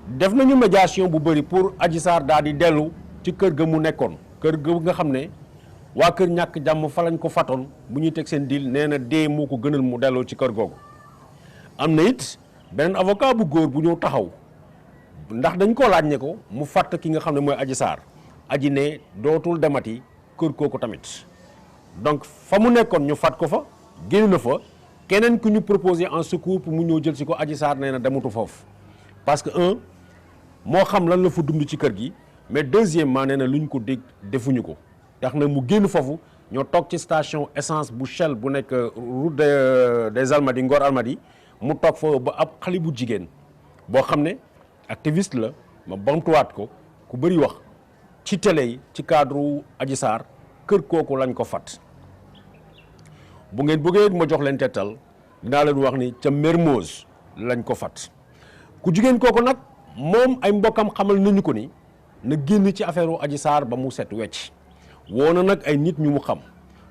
def nañu médiation bu bëri pour Adji Sarr daal di dellu ci kër ga mu nekkoon kër ga nga xam ne waa kër ñàkk jàmm fa lañ ko fatoon bu ñuy teg seen deal nee na dee moo ko gënal mu delloo ci kër googu. am na it beneen avocat bu góor bu ñëw taxaw ndax dañ ko laaj ne ko mu fàtt ki nga xam ne mooy Adji Sarr aji ne dootul demati kër kooku tamit donc fa mu nekkoon ñu fat ko fa génn na fa keneen ku ñu proposé en secours pour mu ñëw jël si ko Adji Sarr nee na dematu foofu parce que moo xam lan la fa dund ci kër gi mais deuxièmement nee na lu ñu ko dégg defuñu ko tax na mu génn foofu ñoo toog ci station essence bu Shell bu nekk route des Almadies Ngor Almadies mu toog fa ba ab xale bu jigéen boo xam ne activiste la ma bamtuwaat ko ku bëri wax ci télé yi ci cadre Adji Sarr kër kooku lañ ko fat bu ngeen bëggee ma jox leen tettal dinaa leen wax ni ca Mermoz lañ ko fat ku jigéen kooku nag moom ay mbokkam xamal nañu ko ni na génn ci affaire u Adji Sarr ba mu set wecc woo na nag ay nit ñu mu xam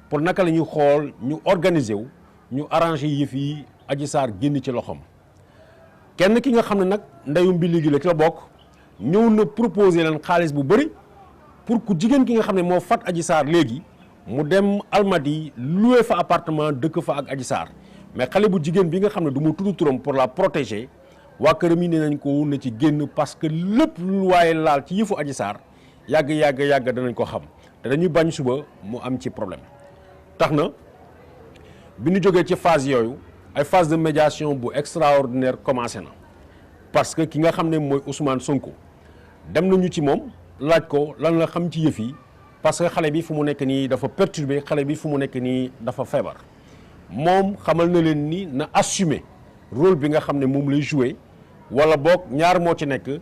pour naka la ñuy xool ñu organiser wu ñu arranger yëf yi Adji Sarr génn ci loxoom kenn ki nga xam ne nag ndeyu mbili gi la ci la bokk ñëw na proposer leen xaalis bu bëri pour ku jigéen ki nga xam ne moo fat Adji Sarr léegi mu dem Almadies loué fa appartement dëkk fa ak Adji Sarr mais xale bu jigéen bi nga xam ne du mu tudd turam pour la protéger waa këram yi nee nañ ko na ci génn parce que lépp lu waaye laal ci yëfu Adji Sarr yàgg danañ ko xam te dañuy bañ suba mu am ci problème tax na bi ñu jógee ci phase yooyu ay phase de médiation bu extraordinaire commencé na parce que ki nga xam ne mooy Ousmane Sonko dem nañu ci moom laaj ko lan la xam ci yëf yi parce que xale bi fu mu nekk nii dafa perturbé xale bi fu mu nekk nii dafa feebar moom xamal na leen ni na assumer rôle bi nga xam ne moom lay joué wala boog ñaar moo ci nekk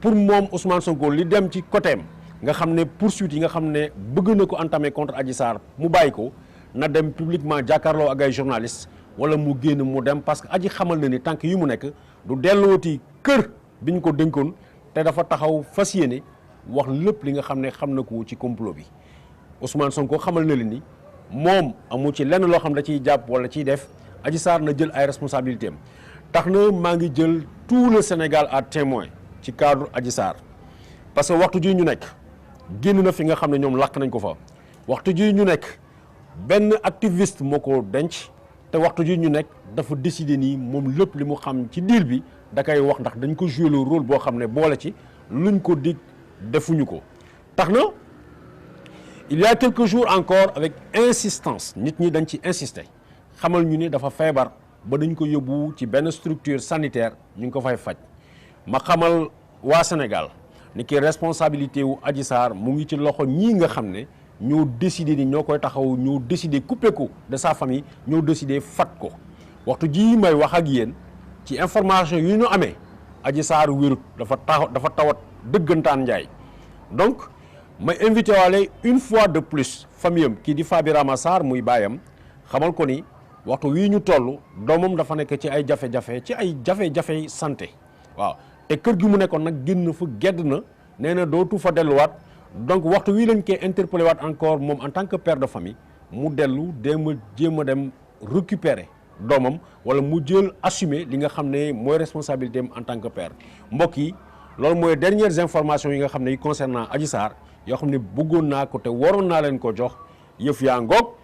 pour moom Ousmane Sonko li dem ci côté am nga xam ne poursuite yi nga xam ne bëgg na ko entamer contre Adji Sarr mu bàyyi ko na dem publiquement jàkkaarloo ak ay journalistes wala mu génn mu dem parce que Adji xamal na ni tànk yi mu nekk du dellooti kër bi ñu ko dénkoon te dafa taxaw fas yéene wax lépp li nga xam ne xam na ko ci complot bi Ousmane Sonko xamal na leen ni moom amu ci lenn loo xam da ciy jàpp wala ciy def Adji Sarr na jël ay responsabilités am tax na maa ngi jël tout le Sénégal à témoin ci cadre Adji Sarr parce que waxtu ji ñu nekk génn na fi nga xam ne ñoom làq nañ ko fa waxtu ji ñu nekk benn activiste moo ko denc te waxtu ji ñu nekk dafa décider nii moom lépp li mu xam ci deal bi da koy wax ndax dañ ko jouer le rôle boo xam ne boole ci luñ ko dig defuñu ko tax na il y a quelques jours encore avec insistance nit ñi dañ ci insister xamal ñu ni dafa feebar ba dañ ko yóbbu ci benn structure sanitaire ñu ngi ko fay faj ma xamal waa Sénégal ni ki responsabilité wu Adji Sarr mu ngi ci loxo ñii nga xam ne ñoo décidé ni ñoo koy taxaw ñoo décidé couper ko de sa famille ñoo décidé fat ko waxtu ji may wax ak yéen ci information yu ñu amee Adji Sarr wérut dafa tawat dëggantaan njaay donc may invité waale une fois de plus famille am kii di Faby Rama Sarr muy baayam xamal ko ni waxtu wii ñu toll doomam dafa nekk ci ay jafe-jafe santé waaw te kër gi mu nekkoon nag génn fa gedd na nee na dootu fa delluwaat donc waxtu wii lañ koy interpellé waat encore moom en tant que père de famille mu dellu jéem a dem récupérer doomam wala mu jël assumer li nga xam ne mooy responsabilité am en tant que père mbokk yi loolu mooy dernières informations yi nga xam ne yi concernant Adji Sarr yoo xam ne bëggoon naa ko te waroon naa leen ko jox yëf yaa ngoog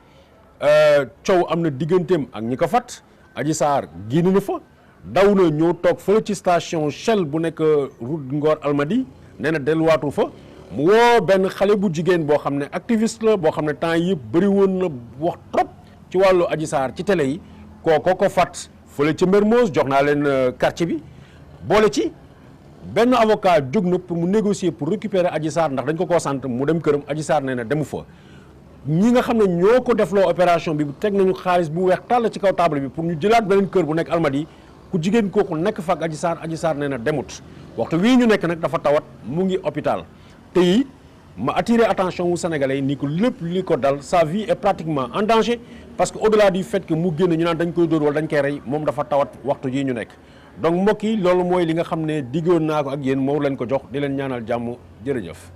coow am na digganteem ak ñi ko fat Adji Sarr génn na fa daw na ñoo toog fële ci station Shell bu nekk route Ngor Almadies nee na delluwaatu fa mu woo benn xale bu jigéen boo xam ne activiste la boo xam ne temps yëpp bëri woon na wax trop ci wàllu Adji Sarr ci télé yi kooko ko fat fële ca Mermoz jox naa leen quartier bi boole ci benn avocat jóg na pour mu négocier pour récupérer Adji Sarr ndax dañ ko koo sant mu dem këram Adji Sarr nee na demu fa ñi nga xam ne ñoo ko defloo opération bi teg nañu xaalis bu weex tàll ci kaw table bi pour ñu jëlaat beneen kër bu nekk Almadies ku jigéen kooku nekk fa ak Adji Sarr nee na demut waxtu wii ñu nekk nag dafa tawat mu ngi hôpital te yi ma attiré attention wu sénégalais ni ko lépp li ko dal sa vie est pratiquement en danger parce que au-delà du fait que mu génn ñu naan dañ koy dóor wala dañ koy rey moom dafa tawat waxtu jii ñu nekk donc mbokk yi loolu mooy li nga xam ne diggoon naa ko ak yéen moo leen ko jox di leen ñaanal jàmm jërëjëf